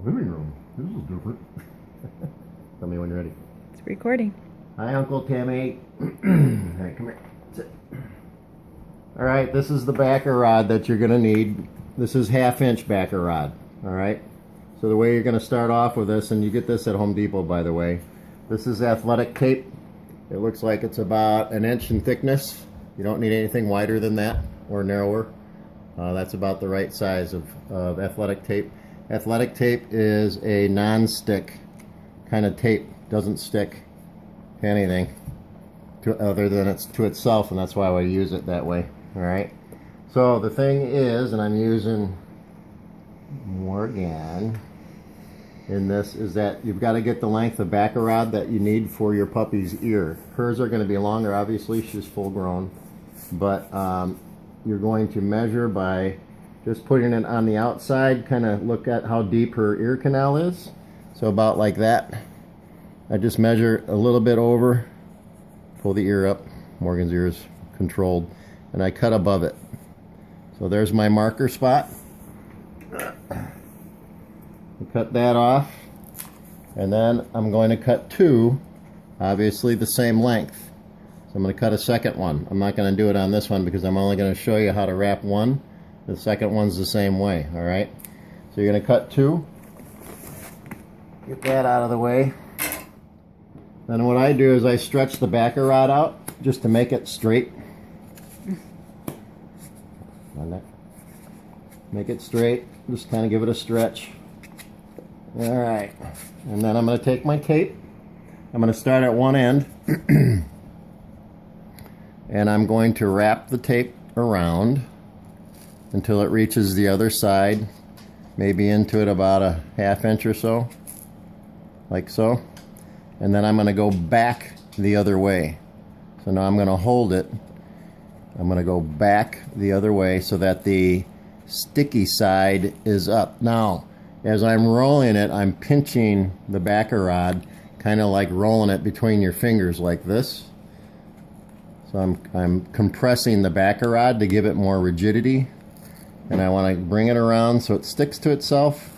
living room. This is different. Tell me when you're ready. It's recording. Hi, Uncle Timmy. Alright, come here. Sit. Alright, this is the backer rod that you're going to need. This is 1/2 inch backer rod. Alright, so the way you're going to start off with this, and you get this at Home Depot, by the way. This is athletic tape. It looks like it's about 1 inch in thickness. You don't need anything wider than that or narrower. That's about the right size of athletic tape. Athletic tape is a non-stick kind of tape. Doesn't stick to anything other than it's to itself, and that's why I use it that way. Alright, so the thing is, and I'm using Morgan in this, is that you've got to get the length of backer rod that you need for your puppy's ear. Hers are going to be longer, obviously, she's full grown, but you're going to measure by just putting it on the outside, kind of look at how deep her ear canal is. So about like that. I just measure a little bit over, pull the ear up, Morgan's ear is controlled, and I cut above it. So there's my marker spot. Cut that off, and then I'm going to cut two, obviously the same length. So I'm going to cut a second one. I'm not going to do it on this one because I'm only going to show you how to wrap one. The second one's the same way. Alright, so you're going to cut two, get that out of the way. Then what I do is I stretch the backer rod out just to make it straight. Make it straight, just kind of give it a stretch. Alright, and then I'm going to take my tape. I'm going to start at one end and I'm going to wrap the tape around until it reaches the other side, maybe into it about a 1/2 inch or so, like so. And then I'm going to go back the other way. So now I'm going to hold it. I'm going to go back the other way so that the sticky side is up. Now, as I'm rolling it, I'm pinching the backer rod, kind of like rolling it between your fingers like this. So I'm compressing the backer rod to give it more rigidity. And I want to bring it around so it sticks to itself.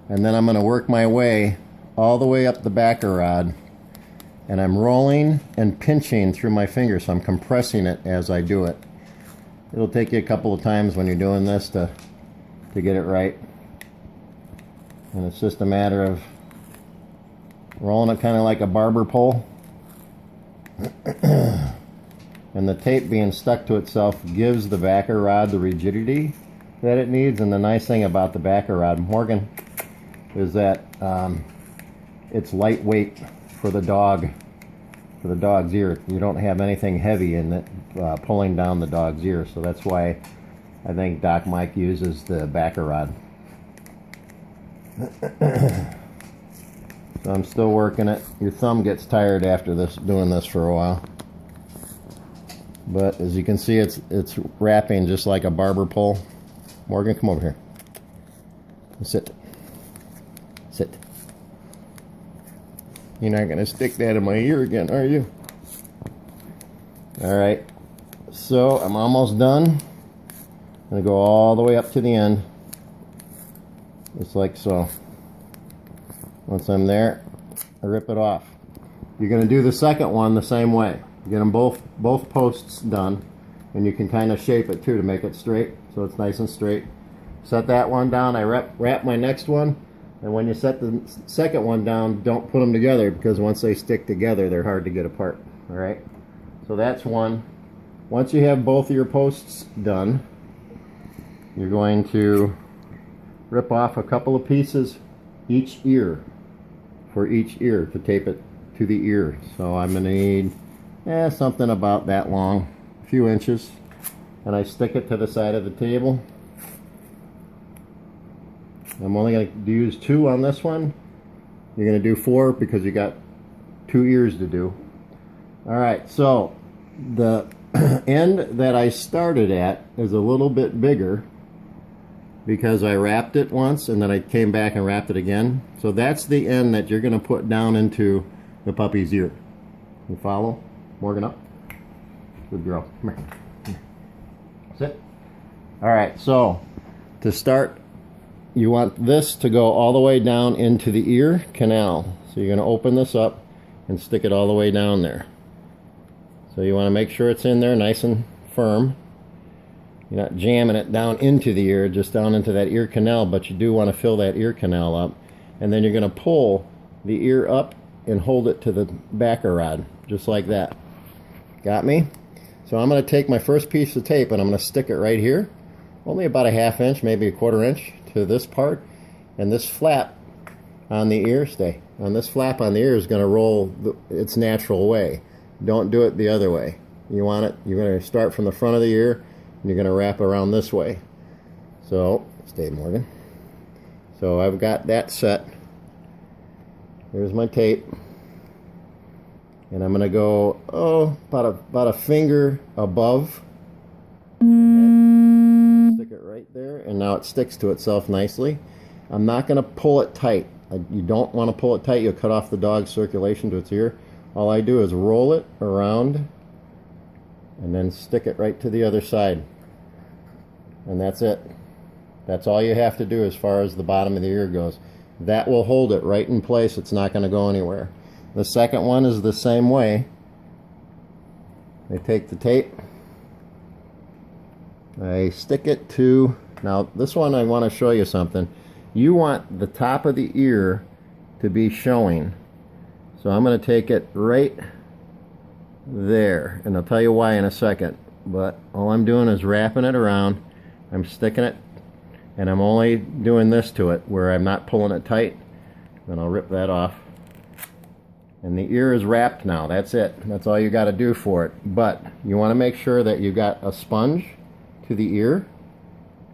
And then I'm going to work my way all the way up the backer rod. And I'm rolling and pinching through my fingers, so I'm compressing it as I do it. It'll take you a couple of times when you're doing this to get it right. And it's just a matter of rolling it kind of like a barber pole. And the tape being stuck to itself gives the backer rod the rigidity that it needs. And the nice thing about the backer rod, Morgan, is that it's lightweight for the dog, for the dog's ear. You don't have anything heavy in it pulling down the dog's ear. So that's why I think Doc Mike uses the backer rod. So I'm still working it. Your thumb gets tired after doing this for a while. But as you can see, it's wrapping just like a barber pole. Morgan, come over here. Sit. Sit. You're not going to stick that in my ear again, are you? Alright. So I'm almost done. I'm going to go all the way up to the end. Just like so. Once I'm there, I rip it off. You're going to do the second one the same way. You get them both posts done, and you can kind of shape it too to make it straight, so it's nice and straight. Set that one down. I wrap my next one, and when you set the second one down, don't put them together because once they stick together, they're hard to get apart. All right. So that's one. Once you have both of your posts done, you're going to rip off a couple of pieces each ear, for each ear, to tape it to the ear. So I'm going to need something about that long, a few inches, and I stick it to the side of the table. I'm only going to use 2 on this one. You're going to do 4 because you got 2 ears to do. Alright, so the end that I started at is a little bit bigger because I wrapped it once and then I came back and wrapped it again. So that's the end that you're going to put down into the puppy's ear. You follow? Morgan, up. Good girl. Come here. Sit. Alright, so to start you want this to go all the way down into the ear canal. So you're going to open this up and stick it all the way down there. So you want to make sure it's in there nice and firm. You're not jamming it down into the ear, just down into that ear canal, but you do want to fill that ear canal up. And then you're going to pull the ear up and hold it to the backer rod, just like that. Got me? So I'm going to take my first piece of tape and I'm going to stick it right here, only about a 1/2 inch, maybe a 1/4 inch to this part, and this flap on the ear, this flap on the ear is going to roll its natural way. Don't do it the other way. You want it, you're going to start from the front of the ear and you're going to wrap around this way. So, stay Morgan. So I've got that set. Here's my tape. And I'm going to go, about a finger above. Stick it right there, and now it sticks to itself nicely. I'm not going to pull it tight. You don't want to pull it tight. You'll cut off the dog's circulation to its ear. All I do is roll it around and then stick it right to the other side. And that's it. That's all you have to do as far as the bottom of the ear goes. That will hold it right in place. It's not going to go anywhere. The second one is the same way. I take the tape, I stick it to, now this one I want to show you something. You want the top of the ear to be showing. So I'm going to take it right there, and I'll tell you why in a second. But all I'm doing is wrapping it around. I'm sticking it, and I'm only doing this to it where I'm not pulling it tight. Then I'll rip that off. And the ear is wrapped now. That's it. That's all you got to do for it. But you want to make sure that you got a sponge to the ear.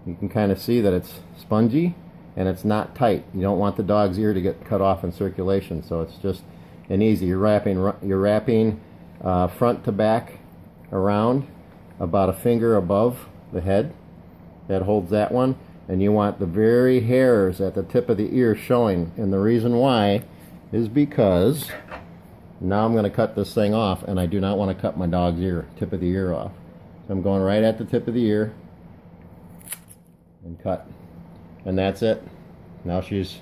You can kind of see that it's spongy and it's not tight. You don't want the dog's ear to get cut off in circulation. So it's just an easy. You're wrapping front to back around about a finger above the head. That holds that one. And you want the very hairs at the tip of the ear showing. And the reason why is because now I'm going to cut this thing off, and I do not want to cut my dog's tip of the ear off. So I'm going right at the tip of the ear and cut. And that's it. Now she's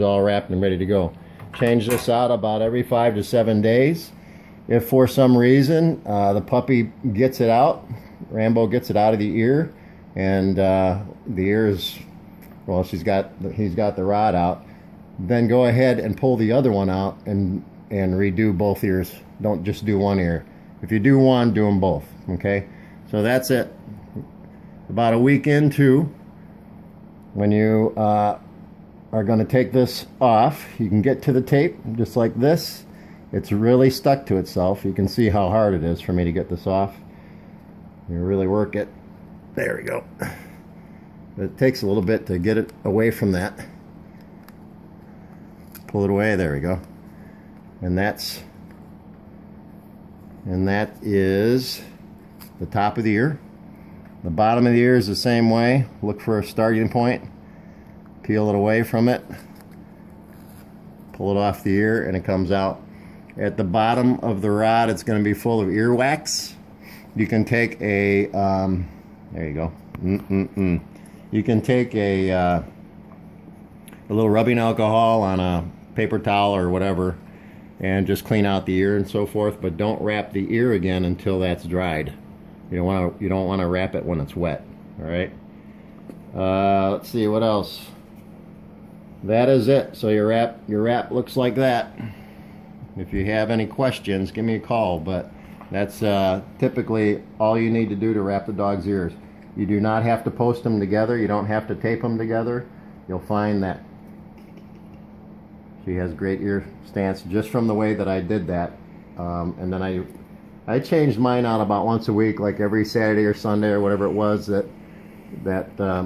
all wrapped and ready to go. Change this out about every 5 to 7 days. If for some reason the puppy gets it out, Rambo gets it out of the ear, and the ear is, well, he's got the rod out, then go ahead and pull the other one out and redo both ears. Don't just do one ear. If you do one, do them both. Okay? So that's it. About a week into, when you are going to take this off, you can get to the tape just like this. It's really stuck to itself. You can see how hard it is for me to get this off. You really work it. There we go. It takes a little bit to get it away from that. Pull it away. There we go. And that is the top of the ear. The bottom of the ear is the same way. Look for a starting point. Peel it away from it. Pull it off the ear, and it comes out. At the bottom of the rod, it's going to be full of ear wax. You can take a there you go. You can take a little rubbing alcohol on a paper towel or whatever and just clean out the ear and so forth, but don't wrap the ear again until that's dried. You don't want to wrap it when it's wet. All right. Let's see what else. That is it. So your wrap looks like that. If you have any questions, give me a call, but that's typically all you need to do to wrap the dog's ears. You do not have to post them together. You don't have to tape them together. You'll find that she has great ear stance just from the way that I did that. And then I changed mine out about once a week, like every Saturday or Sunday or whatever it was that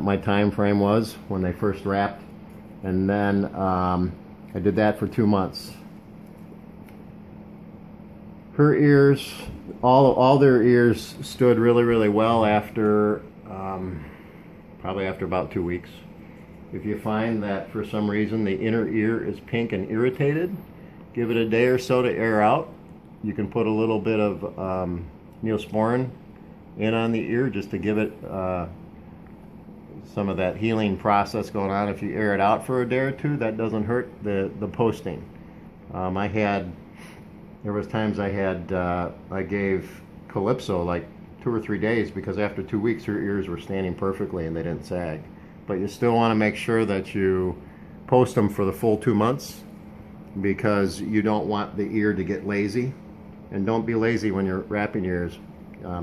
my time frame was when they first wrapped. And then I did that for 2 months. Her ears, all their ears stood really, really well after, probably after about 2 weeks. If you find that for some reason the inner ear is pink and irritated, give it a day or so to air out. You can put a little bit of Neosporin in on the ear just to give it some of that healing process going on. If you air it out for a day or two, that doesn't hurt the posting. There was times I gave Calypso like 2 or 3 days because after 2 weeks her ears were standing perfectly and they didn't sag. But you still want to make sure that you post them for the full 2 months because you don't want the ear to get lazy. And don't be lazy when you're wrapping ears.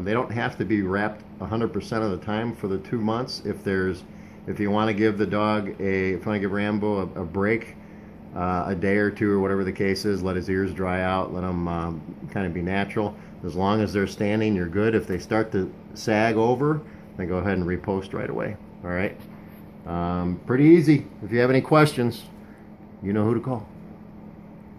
They don't have to be wrapped 100% of the time for the 2 months. If you want to give the dog if you want to give Rambo a break, a day or two or whatever the case is, let his ears dry out, let them kind of be natural. As long as they're standing, you're good. If they start to sag over, then go ahead and repost right away. All right. Pretty easy. If you have any questions, you know who to call.